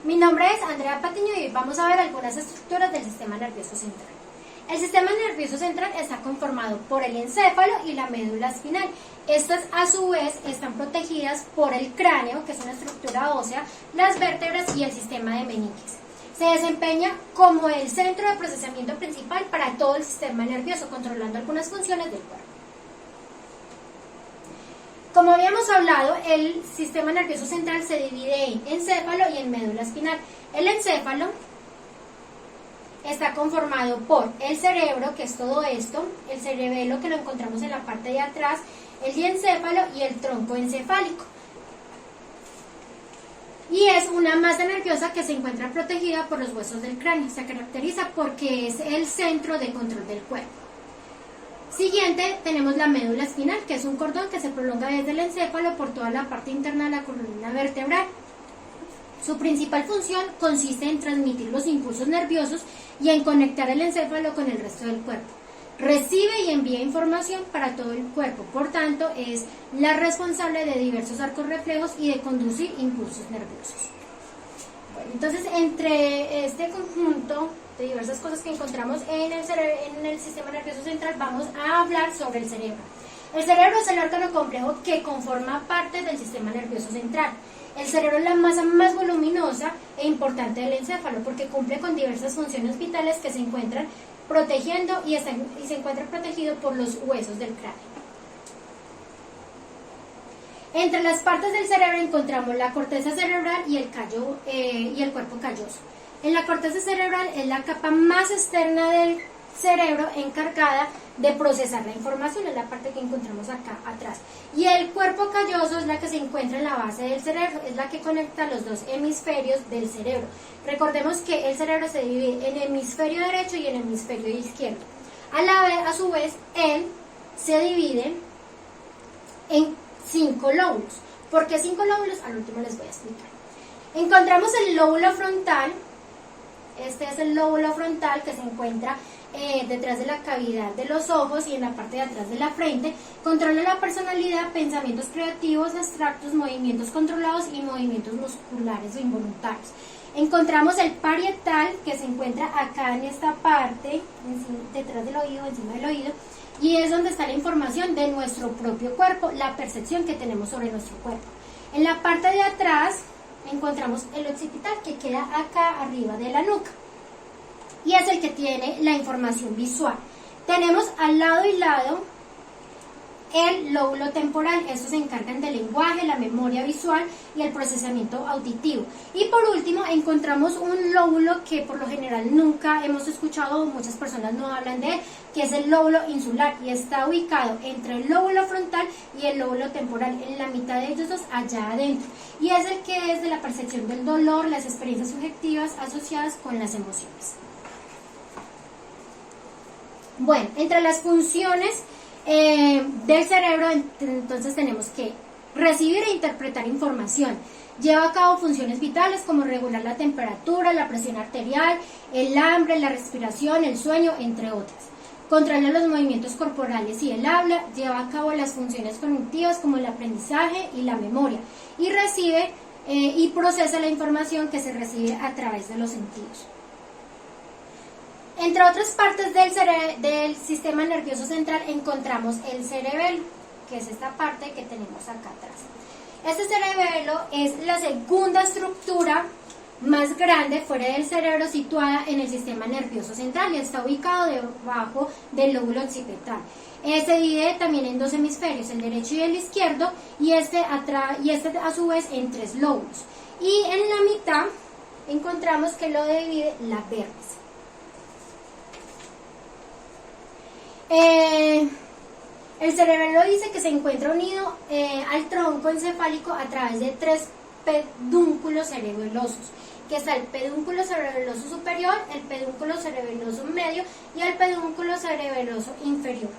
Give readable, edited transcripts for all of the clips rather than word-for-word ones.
Mi nombre es Andrea Patiño y hoy vamos a ver algunas estructuras del sistema nervioso central. El sistema nervioso central está conformado por el encéfalo y la médula espinal. Estas a su vez están protegidas por el cráneo, que es una estructura ósea, las vértebras y el sistema de meninges. Se desempeña como el centro de procesamiento principal para todo el sistema nervioso, controlando algunas funciones del cuerpo. Como habíamos hablado, el sistema nervioso central se divide en encéfalo y en médula espinal. El encéfalo está conformado por el cerebro, que es todo esto, el cerebelo, que lo encontramos en la parte de atrás, el diencéfalo y el tronco encefálico. Y es una masa nerviosa que se encuentra protegida por los huesos del cráneo. Se caracteriza porque es el centro de control del cuerpo. Siguiente, tenemos la médula espinal, que es un cordón que se prolonga desde el encéfalo por toda la parte interna de la columna vertebral. Su principal función consiste en transmitir los impulsos nerviosos y en conectar el encéfalo con el resto del cuerpo. Recibe y envía información para todo el cuerpo, por tanto, es la responsable de diversos arcos reflejos y de conducir impulsos nerviosos. Bueno, entonces, entre este conjunto de diversas cosas que encontramos en el sistema nervioso central, vamos a hablar sobre el cerebro. El cerebro es el órgano complejo que conforma parte del sistema nervioso central. El cerebro es la masa más voluminosa e importante del encéfalo porque cumple con diversas funciones vitales que se encuentran protegiendo y se encuentra protegido por los huesos del cráneo. Entre las partes del cerebro encontramos la corteza cerebral y el cuerpo calloso. En la corteza cerebral es la capa más externa del cerebro encargada de procesar la información, es la parte que encontramos acá atrás. Y el cuerpo calloso es la que se encuentra en la base del cerebro, es la que conecta los dos hemisferios del cerebro. Recordemos que el cerebro se divide en hemisferio derecho y en hemisferio izquierdo. A su vez, él se divide en 5 lóbulos. ¿Por qué 5 lóbulos? Al último les voy a explicar. Encontramos el lóbulo frontal. Este es el lóbulo frontal que se encuentra detrás de la cavidad de los ojos y en la parte de atrás de la frente. Controla la personalidad, pensamientos creativos, abstractos, movimientos controlados y movimientos musculares o involuntarios. Encontramos el parietal, que se encuentra acá en esta parte, detrás del oído, encima del oído, y es donde está la información de nuestro propio cuerpo, la percepción que tenemos sobre nuestro cuerpo. En la parte de atrás encontramos el occipital, que queda acá arriba de la nuca y es el que tiene la información visual. Tenemos al lado y lado el lóbulo temporal, estos se encargan del lenguaje, la memoria visual y el procesamiento auditivo. Y por último encontramos un lóbulo que por lo general nunca hemos escuchado, muchas personas no hablan de él, que es el lóbulo insular y está ubicado entre el lóbulo frontal y el lóbulo temporal, en la mitad de ellos dos, allá adentro. Y es el que es de la percepción del dolor, las experiencias subjetivas asociadas con las emociones. Bueno, entre las funciones del cerebro, entonces tenemos que recibir e interpretar información. Lleva a cabo funciones vitales como regular la temperatura, la presión arterial, el hambre, la respiración, el sueño, entre otras. Controla los movimientos corporales y el habla, lleva a cabo las funciones cognitivas como el aprendizaje y la memoria, y recibe y procesa la información que se recibe a través de los sentidos. Entre otras partes del sistema nervioso central encontramos el cerebelo, que es esta parte que tenemos acá atrás. Este cerebelo es la segunda estructura más grande fuera del cerebro, situada en el sistema nervioso central y está ubicado debajo del lóbulo occipital. Se divide también en 2 hemisferios, el derecho y el izquierdo, y este a su vez en 3 lóbulos. Y en la mitad encontramos que lo divide la vértice. El cerebelo dice que se encuentra unido al tronco encefálico a través de 3 pedúnculos cerebelosos, que está el pedúnculo cerebeloso superior, el pedúnculo cerebeloso medio y el pedúnculo cerebeloso inferior.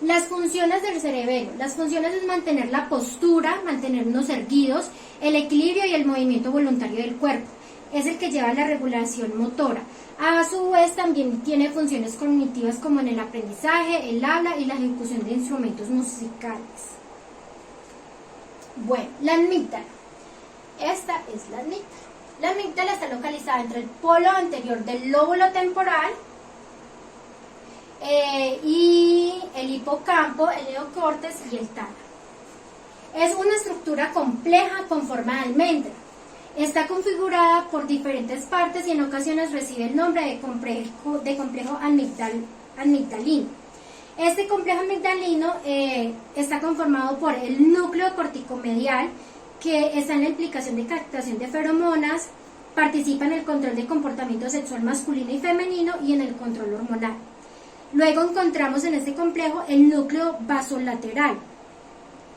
Las funciones del cerebelo. Las funciones es mantener la postura, mantenernos erguidos, el equilibrio y el movimiento voluntario del cuerpo. Es el que lleva la regulación motora. A su vez también tiene funciones cognitivas como en el aprendizaje, el habla y la ejecución de instrumentos musicales. Bueno, la amígdala. esta es la amígdala. La amígdala está localizada entre el polo anterior del lóbulo temporal y el hipocampo, el neocortes y el tálamo. Es una estructura compleja con forma de almendra. Está configurada por diferentes partes y en ocasiones recibe el nombre de complejo amigdalino. Este complejo amigdalino está conformado por el núcleo corticomedial, que está en la implicación de captación de feromonas, participa en el control de comportamiento sexual masculino y femenino y en el control hormonal. Luego encontramos en este complejo el núcleo basolateral,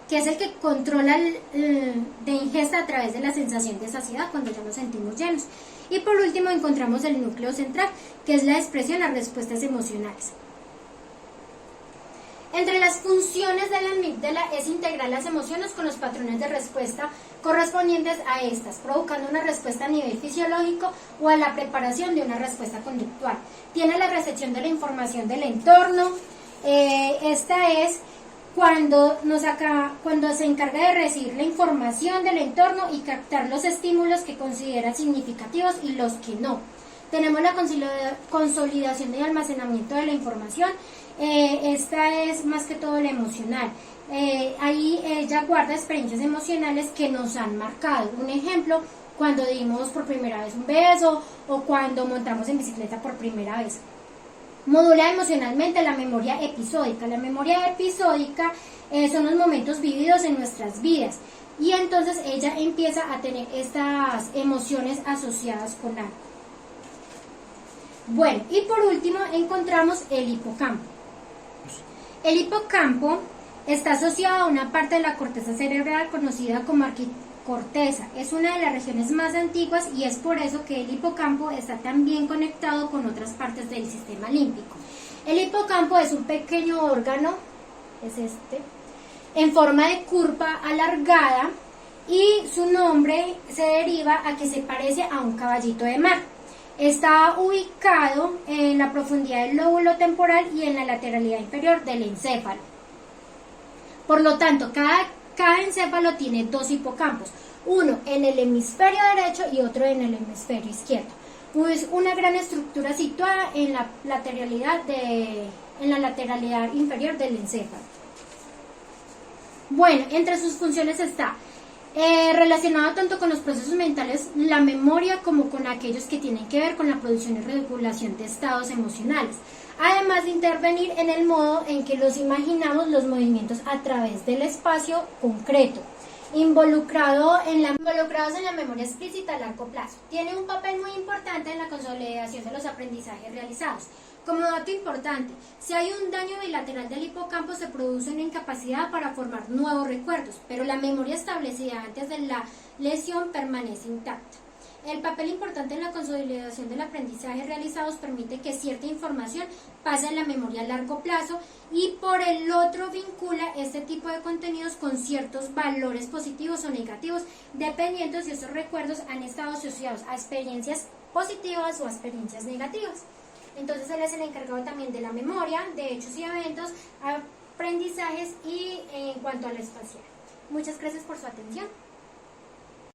que es el que controla de ingesta a través de la sensación de saciedad cuando ya nos sentimos llenos. Y por último encontramos el núcleo central, que es la expresión de las respuestas emocionales. Entre las funciones de la amígdala es integrar las emociones con los patrones de respuesta correspondientes a estas, provocando una respuesta a nivel fisiológico o a la preparación de una respuesta conductual. Tiene la recepción de la información del entorno. Esta es cuando se encarga de recibir la información del entorno y captar los estímulos que considera significativos y los que no. Tenemos la consolidación y almacenamiento de la información. Esta es más que todo la emocional. Ahí ella guarda experiencias emocionales que nos han marcado. Un ejemplo, cuando dimos por primera vez un beso o cuando montamos en bicicleta por primera vez. Modula emocionalmente la memoria episódica. La memoria episódica son los momentos vividos en nuestras vidas y entonces ella empieza a tener estas emociones asociadas con algo. Bueno, y por último encontramos el hipocampo. El hipocampo está asociado a una parte de la corteza cerebral conocida como arquicorteza. Es una de las regiones más antiguas y es por eso que el hipocampo está tan bien conectado con otras partes del sistema límbico. El hipocampo es un pequeño órgano, es este, en forma de curva alargada y su nombre se deriva a que se parece a un caballito de mar. Está ubicado en la profundidad del lóbulo temporal y en la lateralidad inferior del encéfalo. Por lo tanto, cada encéfalo tiene dos hipocampos, uno en el hemisferio derecho y otro en el hemisferio izquierdo. Es una gran estructura situada en la lateralidad inferior del encéfalo. Bueno, entre sus funciones está relacionado tanto con los procesos mentales, la memoria, como con aquellos que tienen que ver con la producción y regulación de estados emocionales, además de intervenir en el modo en que los imaginamos los movimientos a través del espacio concreto, involucrados en la memoria explícita a largo plazo. Tiene un papel muy importante en la consolidación de los aprendizajes realizados. Como dato importante, si hay un daño bilateral del hipocampo se produce una incapacidad para formar nuevos recuerdos, pero la memoria establecida antes de la lesión permanece intacta. El papel importante en la consolidación del aprendizaje realizados permite que cierta información pase a la memoria a largo plazo y por el otro vincula este tipo de contenidos con ciertos valores positivos o negativos, dependiendo si esos recuerdos han estado asociados a experiencias positivas o a experiencias negativas. Entonces él es el encargado también de la memoria, de hechos y eventos, aprendizajes y en cuanto a la espacial. Muchas gracias por su atención.